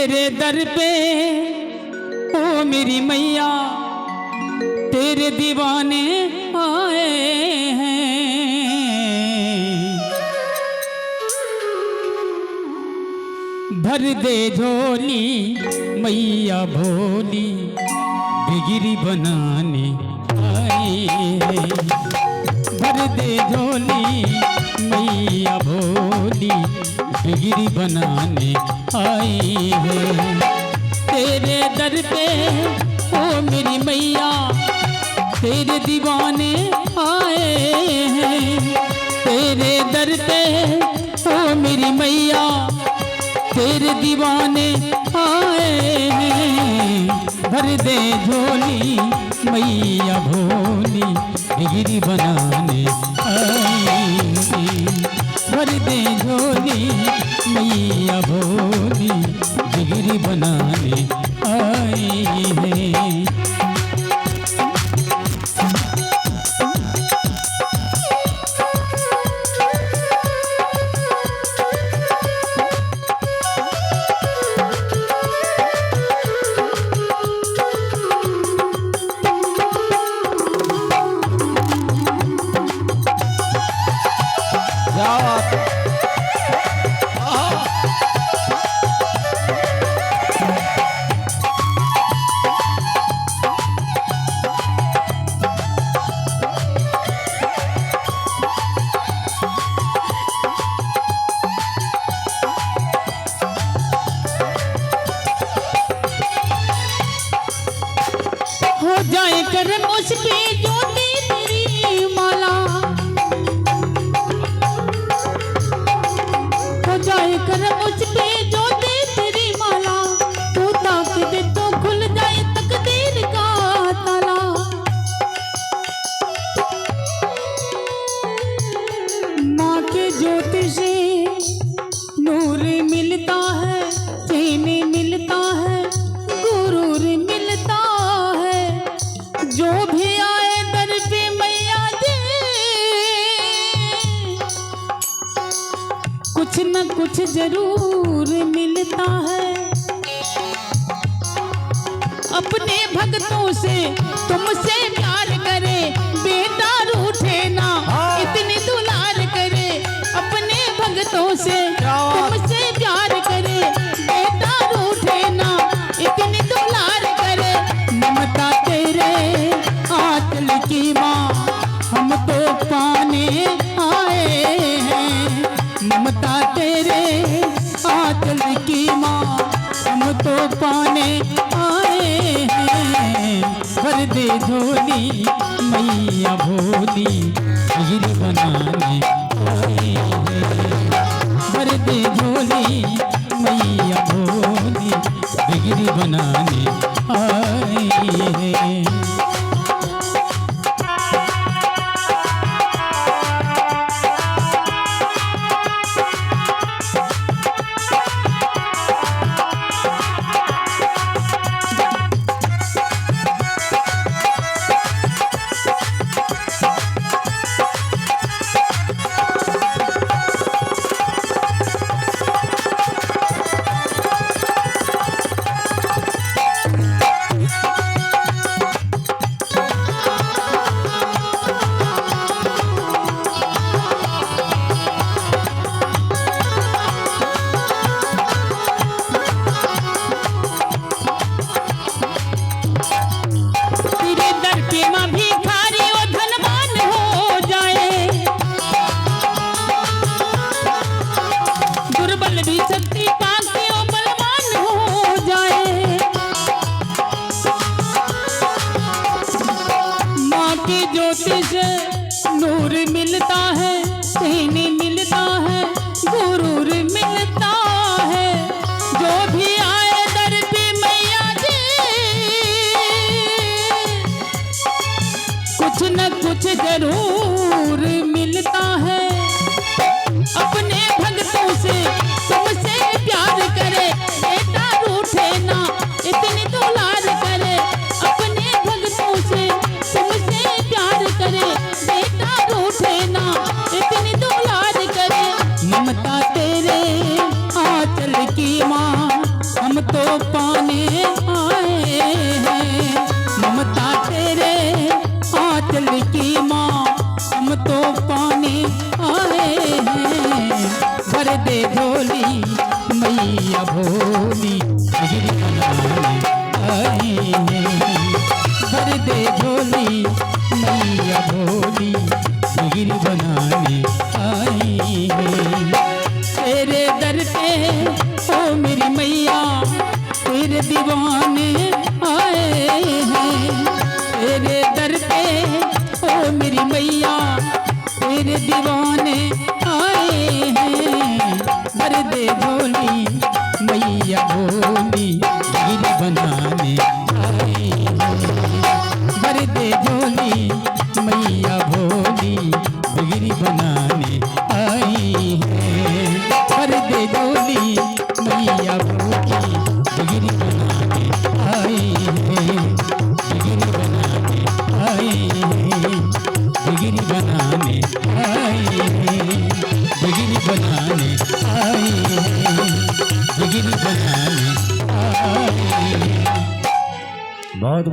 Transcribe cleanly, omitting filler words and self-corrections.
तेरे दर पे ओ मेरी मैया तेरे दीवाने आए हैं। भर दे झोली मैया भोली बिगड़ी बनाने आए हैं। भर दे झोली मैया भोली बिगड़ी बनाने आई है। तेरे दर पे ओ मेरी मैया तेरे दीवाने आए हैं। तेरे दर पे ओ मेरी मैया तेरे दीवाने आए हैं। भर दे झोली मैया भोली बिगड़ी बनाने आई है। भर दे झोली मैया भोली बिगड़ी बनाने आई है। हो जाए कर मुझ पे ज्योति तेरी माला, हो जाए कर मुझ पे ज्योति तेरी माला। तू ताक दे तो खुल जाए तकदीर का ताला। माँ के ज्योति से नूर मिलता है, चैन मिलता है, गुरूर मिलता है। जो भी आए दर पे मैया जी कुछ न कुछ जरूर मिलता है। अपने भक्तों से तुमसे प्यार करे, बेटा रूठे ना इतनी दुलार करे। अपने भक्तों से तुमसे प्यार करे, बेटा रूठे ना इतनी दुलार करे। ममता तेरे आंचल की माँ हम तो पाने आए हैं। ममता तेरे आंचल की माँ हम तो पाने आए हैं। भर दे झोली मैया भोली बिगड़ी बनाने आए हैं। भर दे झोली मैया भोली बिगड़ी बनाने आए हैं। भर दे झोली मैया भोली बिगड़ी बनाने आई है। भर दे झोली मैया भोली बिगड़ी बनाने आई है। तेरे दर पे ओ मेरी मैया तेरे दीवाने आए हैं। तेरे दर पे ओ मेरी मैया तेरे दीवाने आए हैं। भर दे झोली मैया भोली बिगड़ी बनाने आए हैं। भर दे झोली मैया भोली बिगड़ी बनाने आई है। भर दे झोली मैया भोली बिगड़ी बनाने आई है। बिगड़ी बनाने आई है। बिगड़ी बनाने आई है। बिगड़ी बनाने आई है। बिगड़ी बनाने आई है। बहुत बहुत